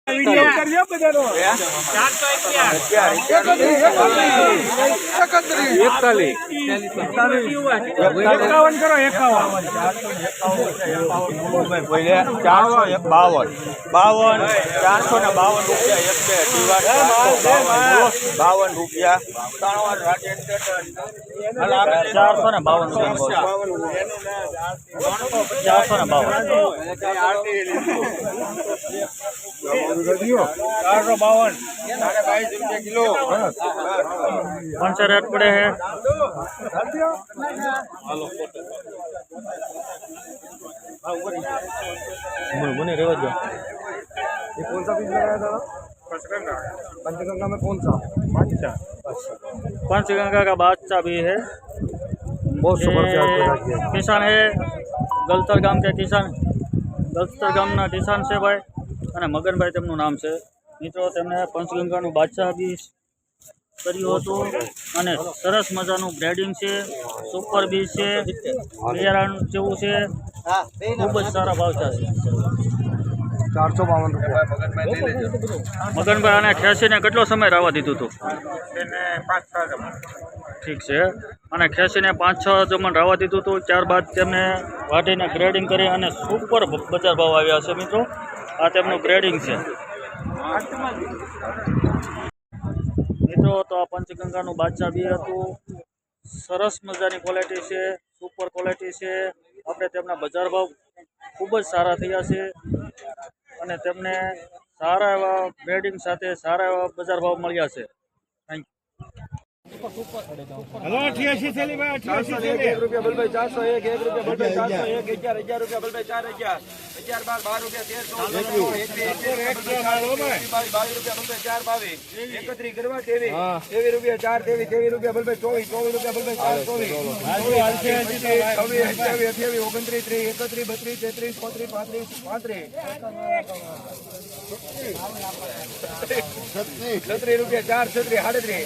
રૂપિયા 452 kilo 500 rate पड़े हैं। मुने रेवा जो ये कौन सा बीज लगाया था? पंचगंगा में कौन सा? पंचगंगा का बादशाह भी है। बहुत सुपर किसान है गलतर गाम के किसान, गलतर गामना किसान से भाई અને મગનભાઈ તેમનું નામ છે મિત્રો। તેમને પંચગંગાનું બાદશાહ બી કર્યું હતું અને સરસ મજાનું બ્રેડિંગ છે, સુપર બીજ છે, બિયારણ જેવું છે, ખૂબ જ સારા ભાવ છે। 452 રૂપિયા મગનભાઈ આને ખેંચીને કેટલો સમય રહેવા દીધું હતું? ઠીક છે, અને ખેંચીને 5-6 જમણ રહેવા દીધું હતું। ત્યારબાદ તેમને વાટીને ગ્રેડિંગ કરી અને સુપર બજાર ભાવ આવ્યા છે મિત્રો। આ તેમનું ગ્રેડિંગ છે મિત્રો। તો આ પંચગંગાનું બાદશાહ બી હતું, સરસ મજાની ક્વોલિટી છે, સુપર ક્વોલિટી છે। આપણે તેમના બજાર ભાવ ખૂબ જ સારા થયા છે અને તેમને સારા એવા ગ્રેડિંગ સાથે સારા એવા બજાર ભાવ મળ્યા છે। Thank you. हेलो 88 चली भाई 88 1 रुपया बोल भाई 401 1 रुपया बोल भाई 401 11 रुपया बोल भाई 4 11 11 12 रुपया 13 22 रुपया बोल भाई 4 22 31 गरवा 23 रुपया 4 23 रुपया बोल भाई 24 रुपया बोल भाई 4 24 रुपया 4 36 38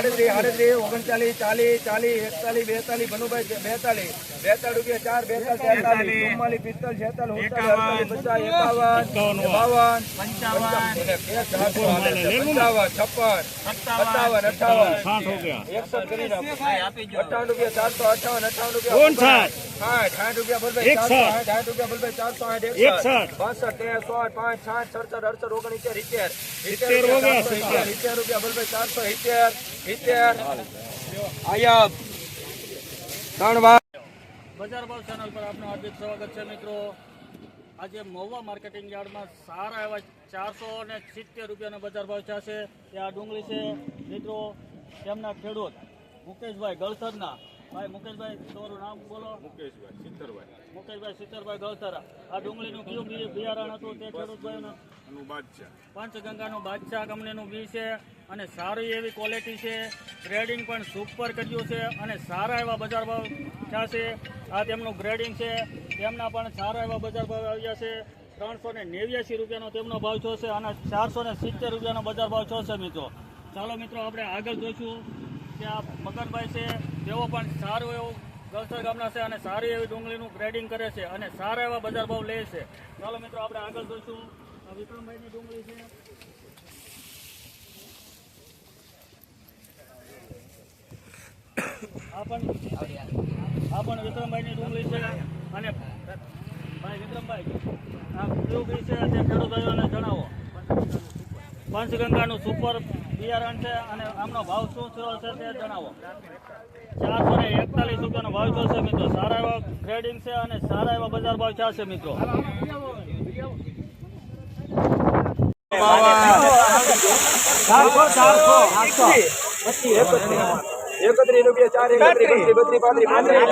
39 39 40 41 बनुभाई 42 रुपया 4 42 45 46 47 બજાર ભાવ ચેનલ પર આપનું હાર્દિક સ્વાગત છે મિત્રો। આજે મહુવા માર્કેટિંગ યાર્ડમાં સારા એવા 470 રૂપિયાનો બજાર ભાવ છે। એ આ ડુંગળી છે મિત્રો, તેમના ખેડૂત મુકેશભાઈ ગળથરના। ભાઈ મુકેશભાઈ તમારું નામ બોલો? મુકેશભાઈ સિત્તરભાઈ ગળથરા। આ ડુંગળીનું કયું બિયારણ હતું તે ખેડૂતભાઈનું? પંચગંગાનું બાદશાહ કંપનીનું બી છે અને સારી એવી ક્વોલિટી છે, ગ્રેડિંગ પણ સુપર કર્યું છે અને સારા એવા બજાર ભાવ થયા છે। આ તેમનું ગ્રેડિંગ છે, તેમના પણ સારા એવા બજાર ભાવ આવ્યા છે। 389 રૂપિયાનો તેમનો ભાવ થયો છે અને 470 રૂપિયાનો બજાર ભાવ થયો છે મિત્રો। ચાલો મિત્રો આપણે આગળ જોઈશું કે આ મગનભાઈ છે, તેઓ પણ સારું એવું ગલસર ગામના છે અને સારી એવી ડુંગળીનું ગ્રેડિંગ કરે છે અને સારા એવા બજાર ભાવ લે છે। ચાલો મિત્રો આપણે આગળ જોઈશું। વિક્રમભાઈની ડુંગળી છે, આ પણ વિક્રમભાઈની ડુંગળી છે અને ભાઈ વિક્રમભાઈ આ કયું બી છે તે ખેડૂતોને જણાવો। પંચગંગાનું સુપર બિયારણ છે અને આમનો ભાવ શું થયો છે તે જણાવો। 441 રૂપિયાનો ભાવ થયો છે મિત્રો। સારા એવા ગ્રેડિંગ છે અને સારા એવા બજાર ભાવ થયા છે મિત્રો। 31 रुपया 4 31 32 35 52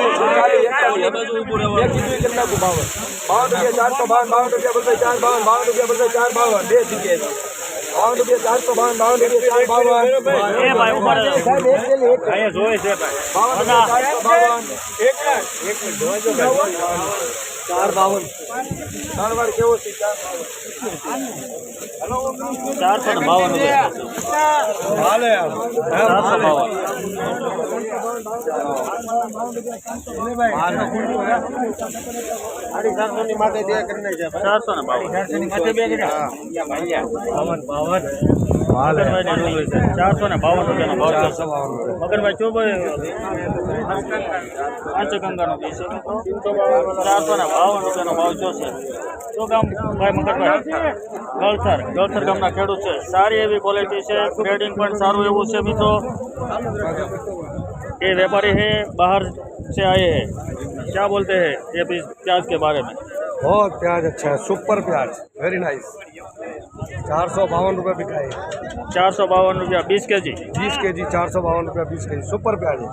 रुपया बोल 4 52 रुपया बोल 4 52 2 सीखे 52 रुपया 452 रुपया 452 એ ભાઈ ઉપર અહીંયા જોઈ છે ભાઈ 452 4 વાર કેવો છે 452 હાલે 452 મગરભાઈ ચોભાઈ પાંચગંગાનો બીજ છે 452 રૂપિયાનો ભાવ જોશે. શું કામ ભાઈ મગરભાઈ? ગળસર ગામના ખેડૂત છે. સારી એવી ક્વોલિટી છે, ગ્રેડિંગ પણ સારું એવું છે મિત્રો. ये व्यापारी है, बाहर से आए हैं. क्या बोलते हैं ये प्याज के बारे में? बहुत प्याज अच्छा है, सुपर प्याज, वेरी नाइस. 452 रुपये बिका है. 452 रुपया 20 के जी. 20 के जी 452 रुपया 20 के जी. सुपर प्याज है.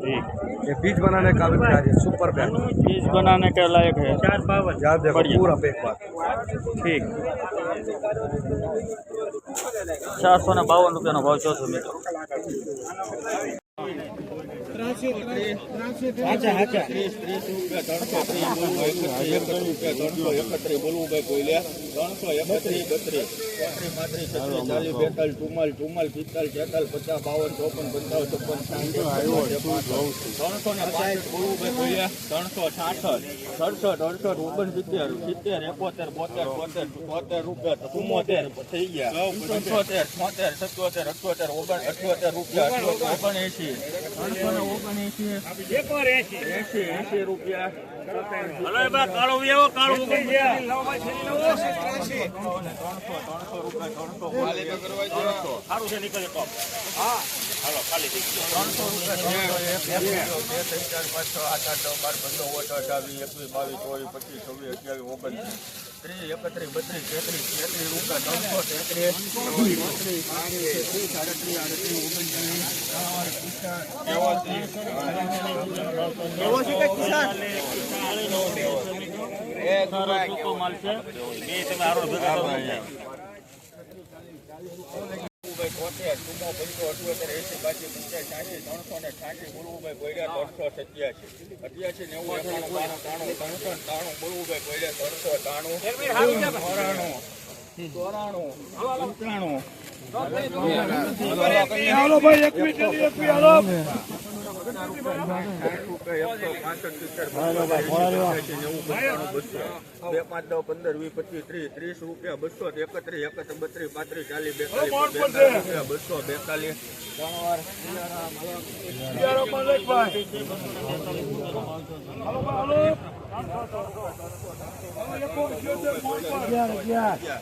ठीक, ये बीज बनाने का भी प्याज है, सुपर प्याज. बीज बनाने के लायक है. याद देखो बढ़िया. पूरा पैक बात. ठीक. 452 રૂપિયાનો ભાવ જોશો મિત્રો. માલ છે બે તમે આરો ભેગા કરો. 11 રૂપિયા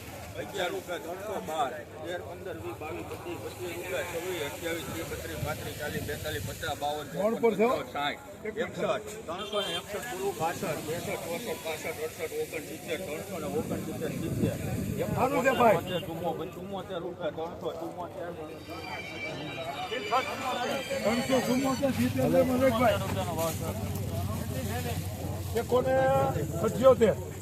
378